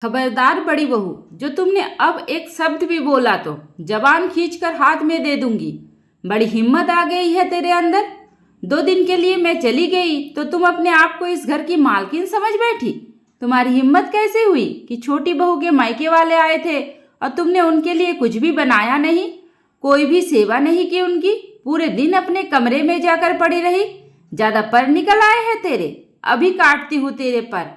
खबरदार बड़ी बहू, जो तुमने अब एक शब्द भी बोला तो जबान खींचकर हाथ में दे दूंगी। बड़ी हिम्मत आ गई है तेरे अंदर। 2 दिन के लिए मैं चली गई तो तुम अपने आप को इस घर की मालकिन समझ बैठी। तुम्हारी हिम्मत कैसे हुई कि छोटी बहू के मायके वाले आए थे और तुमने उनके लिए कुछ भी बनाया नहीं, कोई भी सेवा नहीं की उनकी, पूरे दिन अपने कमरे में जाकर पड़ी रही। ज्यादा पर निकल आए हैं तेरे, अभी काटती हूँ तेरे पर।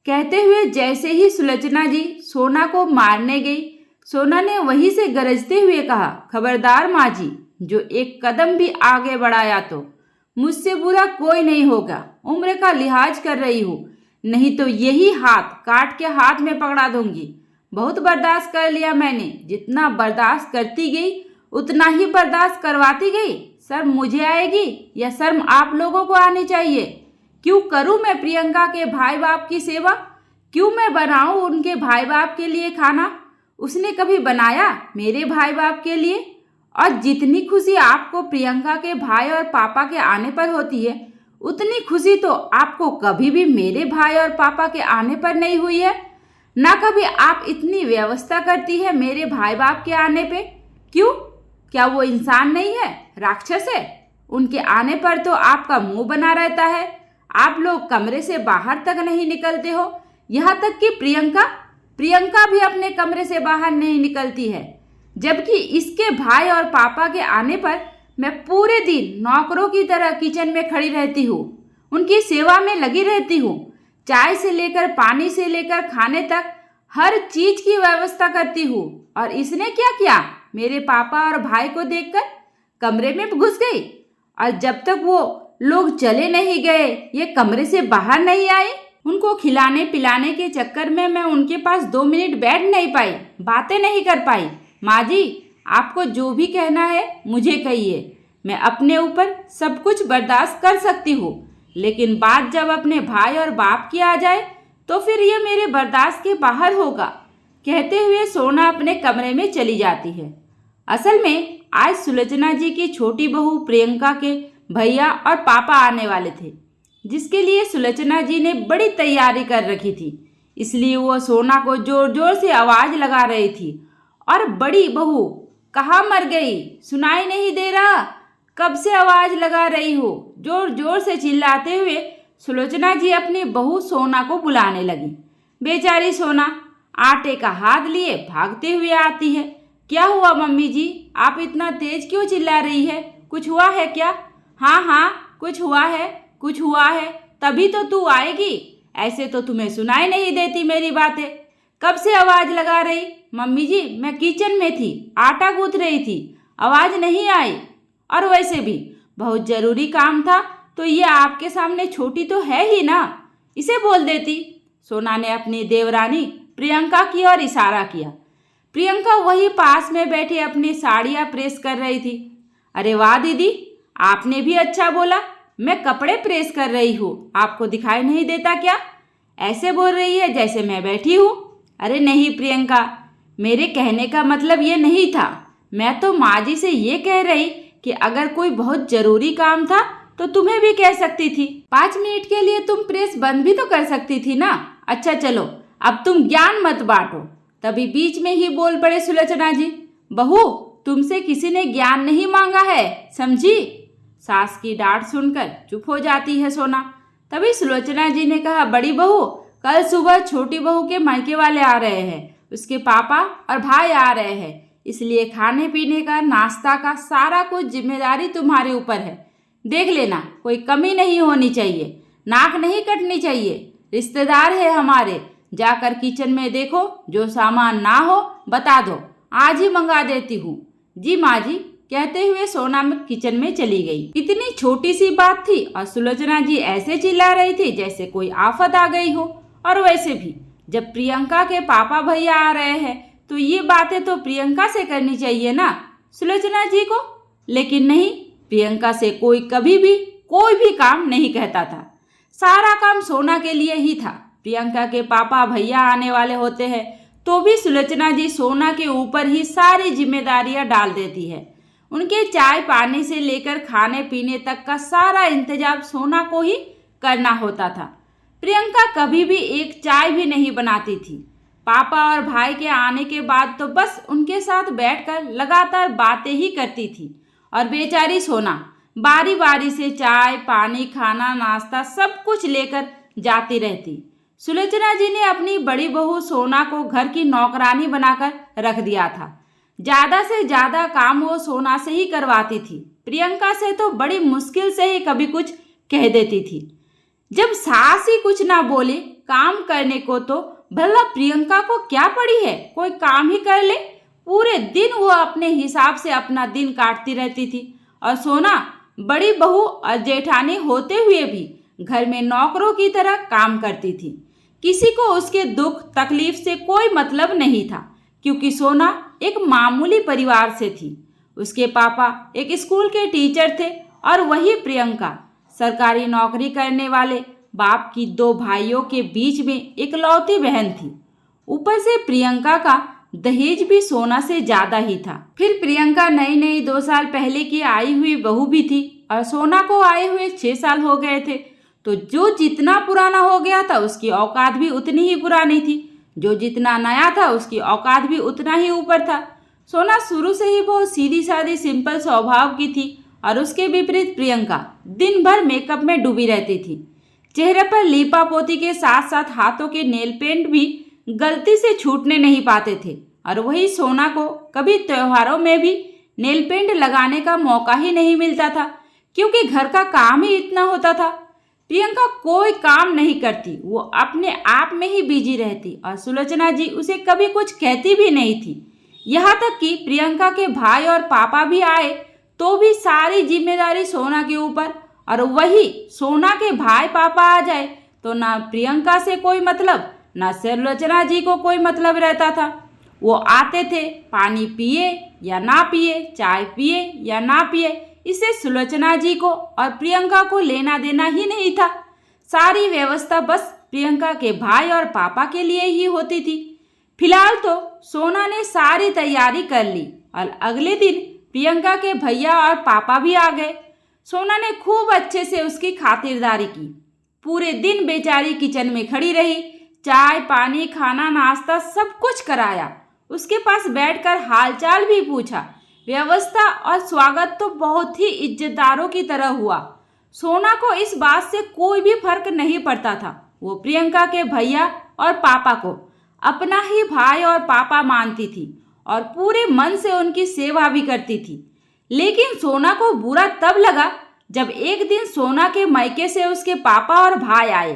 कहते हुए जैसे ही सुलोचना जी सोना को मारने गई, सोना ने वहीं से गरजते हुए कहा, खबरदार माँ जी, जो एक कदम भी आगे बढ़ाया तो मुझसे बुरा कोई नहीं होगा। उम्र का लिहाज कर रही हूँ, नहीं तो यही हाथ काट के हाथ में पकड़ा दूंगी। बहुत बर्दाश्त कर लिया मैंने, जितना बर्दाश्त करती गई उतना ही बर्दाश्त करवाती गई। शर्म मुझे आएगी या शर्म आप लोगों को आनी चाहिए? क्यों करूं मैं प्रियंका के भाई बाप की सेवा? क्यों मैं बनाऊं उनके भाई बाप के लिए खाना? उसने कभी बनाया मेरे भाई बाप के लिए? और जितनी खुशी आपको प्रियंका के भाई और पापा के आने पर होती है, उतनी खुशी तो आपको कभी भी मेरे भाई और पापा के आने पर नहीं हुई है। ना कभी आप इतनी व्यवस्था करती है मेरे भाई बाप के आने पे। क्यों? क्या वो इंसान नहीं है, राक्षस है? उनके आने पर तो आपका मुंह बना रहता है। आप लोग कमरे से बाहर तक नहीं निकलते हो। यहाँ तक कि प्रियंका भी अपने कमरे से बाहर नहीं निकलती है, जबकि इसके भाई और पापा के आने पर मैं पूरे दिन नौकरों की तरह किचन में खड़ी रहती हूँ, उनकी सेवा में लगी रहती हूँ। चाय से लेकर पानी से लेकर खाने तक हर चीज की व्यवस्था करती हूँ। और इसने क्या किया? मेरे पापा और भाई को देखकर कमरे में घुस गई, और जब तक वो लोग चले नहीं गए ये कमरे से बाहर नहीं आए। उनको खिलाने पिलाने के चक्कर में मैं उनके पास 2 मिनट बैठ नहीं पाई, बातें नहीं कर पाई। माँ जी, आपको जो भी कहना है मुझे कहिए, मैं अपने ऊपर सब कुछ बर्दाश्त कर सकती हूँ, लेकिन बात जब अपने भाई और बाप की आ जाए तो फिर ये मेरे बर्दाश्त के बाहर होगा। कहते हुए सोना अपने कमरे में चली जाती है। असल में आज सुलोचना जी की छोटी बहू प्रियंका के भैया और पापा आने वाले थे, जिसके लिए सुलोचना जी ने बड़ी तैयारी कर रखी थी। इसलिए वो सोना को जोर जोर से आवाज लगा रही थी, और बड़ी बहू कहाँ मर गई, सुनाई नहीं दे रहा, कब से आवाज लगा रही हो? जोर जोर से चिल्लाते हुए सुलोचना जी अपनी बहू सोना को बुलाने लगी। बेचारी सोना आटे का हाथ लिए भागते हुए आती है। क्या हुआ मम्मी जी, आप इतना तेज क्यों चिल्ला रही है? कुछ हुआ है क्या? हाँ, कुछ हुआ है, तभी तो तू आएगी। ऐसे तो तुम्हें सुनाई नहीं देती मेरी बातें। कब से आवाज लगा रही? मम्मी जी, मैं किचन में थी, आटा गूंथ रही थी, आवाज नहीं आई। और वैसे भी बहुत जरूरी काम था तो ये आपके सामने छोटी तो है ही ना, इसे बोल देती। सोना ने अपनी देवरानी प्रियंका की ओर इशारा किया। प्रियंका वही पास में बैठे अपनी साड़ियाँ प्रेस कर रही थी। अरे वाह दीदी, आपने भी अच्छा बोला, मैं कपड़े प्रेस कर रही हूँ, आपको दिखाई नहीं देता क्या? ऐसे बोल रही है जैसे मैं बैठी हूँ। अरे नहीं प्रियंका, मेरे कहने का मतलब ये नहीं था। मैं तो माँ जी से ये कह रही कि अगर कोई बहुत जरूरी काम था तो तुम्हें भी कह सकती थी। 5 मिनट के लिए तुम प्रेस बंद भी तो कर सकती थी ना। अच्छा चलो, अब तुम ज्ञान मत बांटो। तभी बीच में ही बोल पड़े सुलोचना जी, बहू, तुमसे किसी ने ज्ञान नहीं मांगा है, समझी? सास की डांट सुनकर चुप हो जाती है सोना। तभी सुलोचना जी ने कहा, बड़ी बहू, कल सुबह छोटी बहू के मायके वाले आ रहे हैं, उसके पापा और भाई आ रहे हैं, इसलिए खाने पीने का, नाश्ता का सारा कुछ जिम्मेदारी तुम्हारे ऊपर है। देख लेना, कोई कमी नहीं होनी चाहिए, नाक नहीं कटनी चाहिए। रिश्तेदार है हमारे, जाकर किचन में देखो, जो सामान ना हो बता दो, आज ही मंगा देती हूँ। जी माँ जी, कहते हुए सोना में किचन में चली गई। इतनी छोटी सी बात थी और सुलोचना जी ऐसे चिल्ला रही थी जैसे कोई आफत आ गई हो। और वैसे भी जब प्रियंका के पापा भैया आ रहे हैं तो ये बातें तो प्रियंका से करनी चाहिए ना सुलोचना जी को। लेकिन नहीं, प्रियंका से कोई कभी भी कोई भी काम नहीं कहता था। सारा काम सोना के लिए ही था। प्रियंका के पापा भैया आने वाले होते हैं तो भी सुलोचना जी सोना के ऊपर ही सारी जिम्मेदारियां डाल देती है। उनके चाय पानी से लेकर खाने पीने तक का सारा इंतजाम सोना को ही करना होता था। प्रियंका कभी भी एक चाय भी नहीं बनाती थी। पापा और भाई के आने के बाद तो बस उनके साथ बैठकर लगातार बातें ही करती थी। और बेचारी सोना बारी बारी से चाय पानी खाना नाश्ता सब कुछ लेकर जाती रहती। सुलोचना जी ने अपनी बड़ी बहू सोना को घर की नौकरानी बनाकर रख दिया था। ज़्यादा से ज़्यादा काम वो सोना से ही करवाती थी। प्रियंका से तो बड़ी मुश्किल से ही कभी कुछ कह देती थी। जब सास ही कुछ ना बोले काम करने को तो भला प्रियंका को क्या पड़ी है, कोई काम ही कर ले। पूरे दिन वो अपने हिसाब से अपना दिन काटती रहती थी और सोना बड़ी बहू और जेठानी होते हुए भी घर में नौकरों की तरह काम करती थी। किसी को उसके दुख तकलीफ से कोई मतलब नहीं था, क्योंकि सोना एक मामूली परिवार से थी। उसके पापा एक स्कूल के टीचर थे और वही प्रियंका सरकारी नौकरी करने वाले बाप की दो भाइयों के बीच में इकलौती बहन थी। ऊपर से प्रियंका का दहेज भी सोना से ज्यादा ही था। फिर प्रियंका नई नई 2 साल पहले की आई हुई बहू भी थी और सोना को आए हुए 6 साल हो गए थे। तो जो जितना पुराना हो गया था उसकी औकात भी उतनी ही पुरानी थी, जो जितना नया था उसकी औकात भी उतना ही ऊपर था। सोना शुरू से ही बहुत सीधी सादी सिंपल स्वभाव की थी और उसके विपरीत प्रियंका दिन भर मेकअप में डूबी रहती थी। चेहरे पर लीपा पोती के साथ साथ हाथों के नेल पेंट भी गलती से छूटने नहीं पाते थे। और वही सोना को कभी त्योहारों में भी नेल पेंट लगाने का मौका ही नहीं मिलता था, क्योंकि घर का काम ही इतना होता था। प्रियंका कोई काम नहीं करती, वो अपने आप में ही बिजी रहती और सुलोचना जी उसे कभी कुछ कहती भी नहीं थी। यहाँ तक कि प्रियंका के भाई और पापा भी आए तो भी सारी जिम्मेदारी सोना के ऊपर, और वही सोना के भाई पापा आ जाए तो ना प्रियंका से कोई मतलब ना सुलोचना जी को कोई मतलब रहता था। वो आते थे, पानी पिए या ना पिए, चाय पिए या ना पिए, इससे सुलोचना जी को और प्रियंका को लेना देना ही नहीं था। सारी व्यवस्था बस प्रियंका के भाई और पापा के लिए ही होती थी। फिलहाल तो सोना ने सारी तैयारी कर ली और अगले दिन प्रियंका के भैया और पापा भी आ गए। सोना ने खूब अच्छे से उसकी खातिरदारी की। पूरे दिन बेचारी किचन में खड़ी रही, चाय पानी खाना नाश्ता सब कुछ कराया, उसके पास बैठकर हालचाल भी पूछा। व्यवस्था और स्वागत तो बहुत ही इज्जतदारों की तरह हुआ। सोना को इस बात से कोई भी फर्क नहीं पड़ता था। वो प्रियंका के भैया और पापा को अपना ही भाई और पापा मानती थी और पूरे मन से उनकी सेवा भी करती थी। लेकिन सोना को बुरा तब लगा जब एक दिन सोना के मायके से उसके पापा और भाई आए।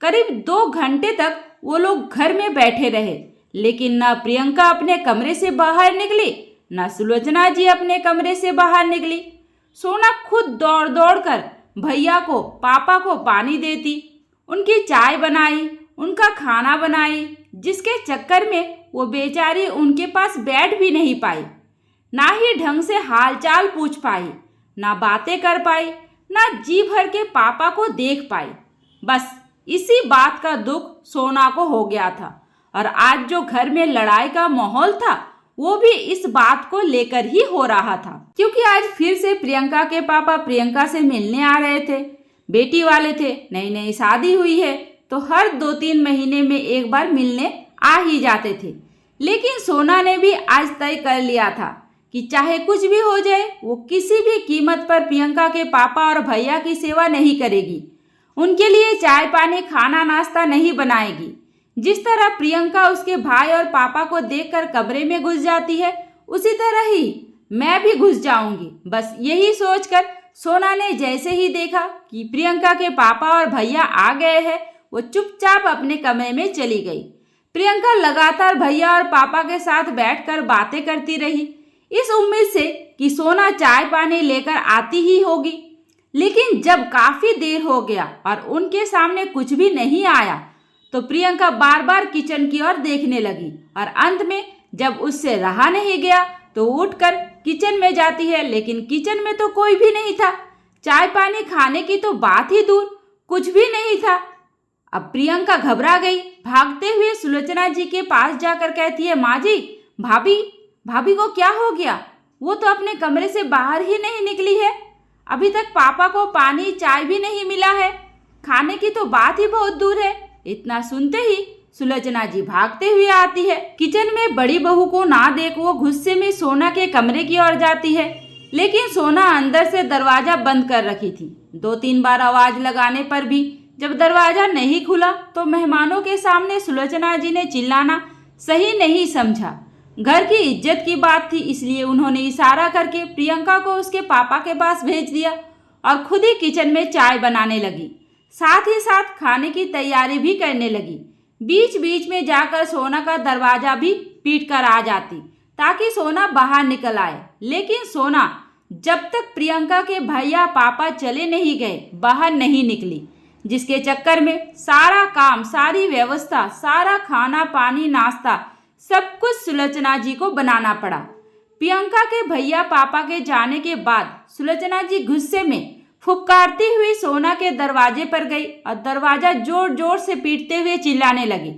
करीब 2 घंटे तक वो लोग घर में बैठे रहे, लेकिन न प्रियंका अपने कमरे से बाहर निकली न सुलोचना जी अपने कमरे से बाहर निकली। सोना खुद दौड़ दौड़ कर भैया को पापा को पानी देती, उनकी चाय बनाई, उनका खाना बनाई, जिसके चक्कर में वो बेचारी उनके पास बैठ भी नहीं पाई, ना ही ढंग से हालचाल पूछ पाई, ना बातें कर पाई, ना जी भर के पापा को देख पाई। बस इसी बात का दुख सोना को हो गया था और आज जो घर में लड़ाई का माहौल था वो भी इस बात को लेकर ही हो रहा था, क्योंकि आज फिर से प्रियंका के पापा प्रियंका से मिलने आ रहे थे। बेटी वाले थे, नई नई शादी हुई है तो हर 2-3 महीने में एक बार मिलने आ ही जाते थे। लेकिन सोना ने भी आज तय कर लिया था कि चाहे कुछ भी हो जाए वो किसी भी कीमत पर प्रियंका के पापा और भैया की सेवा नहीं करेगी, उनके लिए चाय पानी खाना नाश्ता नहीं बनाएगी। जिस तरह प्रियंका उसके भाई और पापा को देखकर कमरे में घुस जाती है, उसी तरह ही मैं भी घुस जाऊंगी। बस यही सोचकर सोना ने जैसे ही देखा कि प्रियंका के पापा और भैया आ गए हैं, वो चुपचाप अपने कमरे में चली गई। प्रियंका लगातार भैया और पापा के साथ बैठकर बातें करती रही, इस उम्मीद से कि सोना चाय पानी लेकर आती ही होगी। लेकिन जब काफी देर हो गया और उनके सामने कुछ भी नहीं आया तो प्रियंका बार बार किचन की ओर देखने लगी और अंत में जब उससे रहा नहीं गया तो उठकर किचन में जाती है, लेकिन किचन में तो कोई भी नहीं था। चाय पानी खाने की तो बात ही दूर, कुछ भी नहीं था। अब प्रियंका घबरा गई, भागते हुए सुलोचना जी के पास जाकर कहती है, माँ जी, भाभी को क्या हो गया? वो तो अपने कमरे से बाहर ही नहीं निकली है, अभी तक पापा को पानी चाय भी नहीं मिला है, खाने की तो बात ही बहुत दूर है। इतना सुनते ही सुलोचना जी भागते हुए आती है। किचन में बड़ी बहू को ना देख वो गुस्से में सोना के कमरे की ओर जाती है, लेकिन सोना अंदर से दरवाजा बंद कर रखी थी। 2-3 बार आवाज लगाने पर भी जब दरवाजा नहीं खुला तो मेहमानों के सामने सुलोचना जी ने चिल्लाना सही नहीं समझा। घर की इज्जत की बात थी, इसलिए उन्होंने इशारा करके प्रियंका को उसके पापा के पास भेज दिया और खुद ही किचन में चाय बनाने लगी। साथ ही साथ खाने की तैयारी भी करने लगी। बीच बीच में जाकर सोना का दरवाजा भी पीट कर आ जाती ताकि सोना बाहर निकल आए, लेकिन सोना जब तक प्रियंका के भैया पापा चले नहीं गए बाहर नहीं निकली, जिसके चक्कर में सारा काम, सारी व्यवस्था, सारा खाना पानी नाश्ता सब कुछ सुलोचना जी को बनाना पड़ा। प्रियंका के भैया पापा के जाने के बाद सुलोचना जी गुस्से में फुफकारती हुई सोना के दरवाजे पर गई और दरवाजा जोर जोर से पीटते हुए चिल्लाने लगी,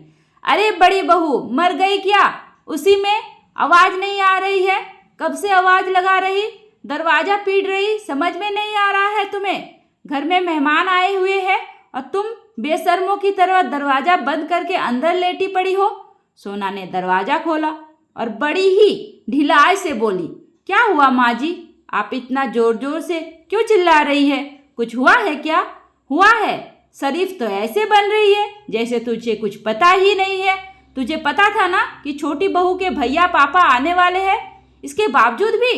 अरे बड़ी बहू मर गई क्या? उसी में आवाज नहीं आ रही है? कब से आवाज लगा रही, दरवाजा पीट रही, समझ में नहीं आ रहा है तुम्हें? घर में मेहमान आए हुए हैं और तुम बेशर्मों की तरह दरवाजा बंद करके अंदर लेटी पड़ी हो। सोना ने दरवाजा खोला और बड़ी ही ढिलाई से बोली, क्या हुआ माँ जी, आप इतना जोर जोर से क्यों चिल्ला रही है? कुछ हुआ है क्या? हुआ है, शरीफ तो ऐसे बन रही है जैसे तुझे कुछ पता ही नहीं है। तुझे पता था ना कि छोटी बहू के भैया पापा आने वाले हैं, इसके बावजूद भी?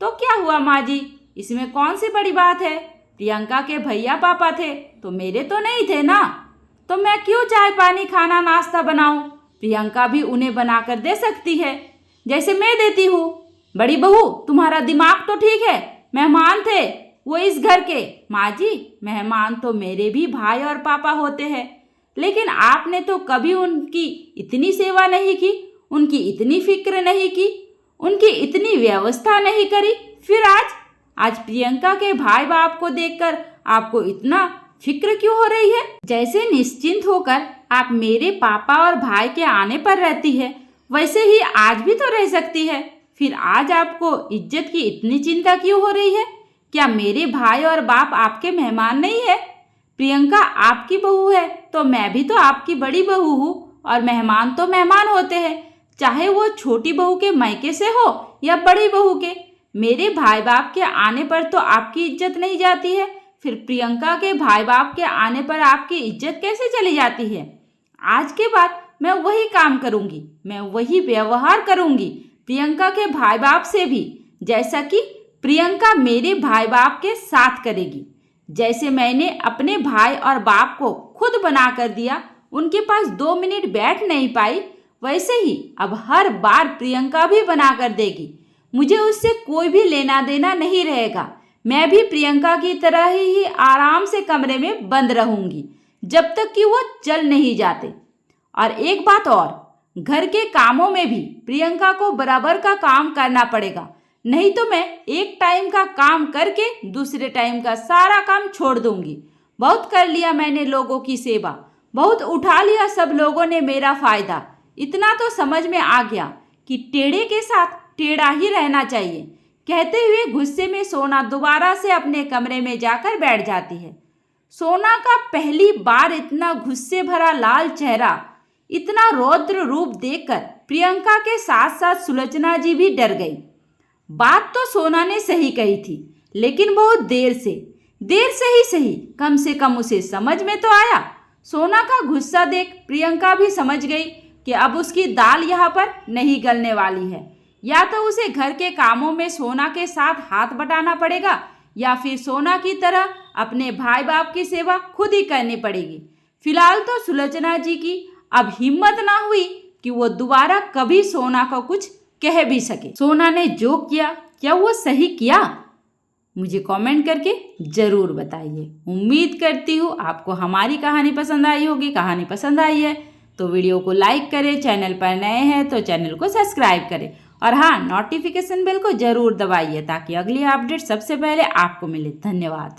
तो क्या हुआ माँ जी, इसमें कौन सी बड़ी बात है? प्रियंका के भैया पापा थे तो मेरे तो नहीं थे ना, तो मैं क्यों चाय पानी खाना नाश्ता बनाऊं? प्रियंका भी उन्हें बनाकर दे सकती है जैसे मैं देती हूँ। बड़ी बहू तुम्हारा दिमाग तो ठीक है, मेहमान थे वो इस घर के। माँ जी मेहमान तो मेरे भी भाई और पापा होते हैं, लेकिन आपने तो कभी उनकी इतनी सेवा नहीं की, उनकी इतनी फिक्र नहीं की, उनकी इतनी व्यवस्था नहीं करी। फिर आज प्रियंका के भाई बाप को देखकर आपको इतना फिक्र क्यों हो रही है? जैसे निश्चिंत होकर आप मेरे पापा और भाई के आने पर रहती है, वैसे ही आज भी तो रह सकती है। फिर आज आपको इज्जत की इतनी चिंता क्यों हो रही है? क्या मेरे भाई और बाप आपके मेहमान नहीं है? प्रियंका आपकी बहू है तो मैं भी तो आपकी बड़ी बहू हूँ, और मेहमान तो मेहमान होते हैं, चाहे वो छोटी बहू के मायके से हो या बड़ी बहू के। मेरे भाई बाप के आने पर तो आपकी इज्जत नहीं जाती है, फिर प्रियंका के भाई बाप के आने पर आपकी इज्जत कैसे चली जाती है? आज के बाद मैं वही काम करूंगी, मैं वही व्यवहार करूंगी प्रियंका के भाई बाप से भी, जैसा कि प्रियंका मेरे भाई बाप के साथ करेगी। जैसे मैंने अपने भाई और बाप को खुद बना कर दिया, उनके पास 2 मिनट बैठ नहीं पाई, वैसे ही अब हर बार प्रियंका भी बना कर देगी। मुझे उससे कोई भी लेना देना नहीं रहेगा। मैं भी प्रियंका की तरह ही आराम से कमरे में बंद रहूंगी जब तक कि वो चल नहीं जाते। और एक बात और, घर के कामों में भी प्रियंका को बराबर का काम करना पड़ेगा, नहीं तो मैं एक टाइम का काम करके दूसरे टाइम का सारा काम छोड़ दूंगी। बहुत कर लिया मैंने लोगों की सेवा, बहुत उठा लिया सब लोगों ने मेरा फायदा। इतना तो समझ में आ गया कि टेढ़े के साथ टेढ़ा ही रहना चाहिए। कहते हुए गुस्से में सोना दोबारा से अपने कमरे में जाकर बैठ जाती है। सोना का पहली बार इतना गुस्से भरा लाल चेहरा, इतना रौद्र रूप देखकर प्रियंका के साथ साथ सुलोचना जी भी डर गई। बात तो सोना ने सही कही थी, लेकिन बहुत देर से ही सही, कम से कम उसे समझ में तो आया। सोना का गुस्सा देख प्रियंका भी समझ गई कि अब उसकी दाल यहाँ पर नहीं गलने वाली है। या तो उसे घर के कामों में सोना के साथ हाथ बटाना पड़ेगा, या फिर सोना की तरह अपने भाई बाप की सेवा खुद ही करनी पड़ेगी। फिलहाल तो सुलोचना जी की अब हिम्मत ना हुई कि वो दोबारा कभी सोना को कुछ कह भी सके। सोना ने जो किया, क्या वो सही किया? मुझे कमेंट करके ज़रूर बताइए। उम्मीद करती हूँ आपको हमारी कहानी पसंद आई होगी। कहानी पसंद आई है तो वीडियो को लाइक करें, चैनल पर नए हैं तो चैनल को सब्सक्राइब करें, और हाँ, नोटिफिकेशन बेल को ज़रूर दबाइए ताकि अगली अपडेट सबसे पहले आपको मिले। धन्यवाद।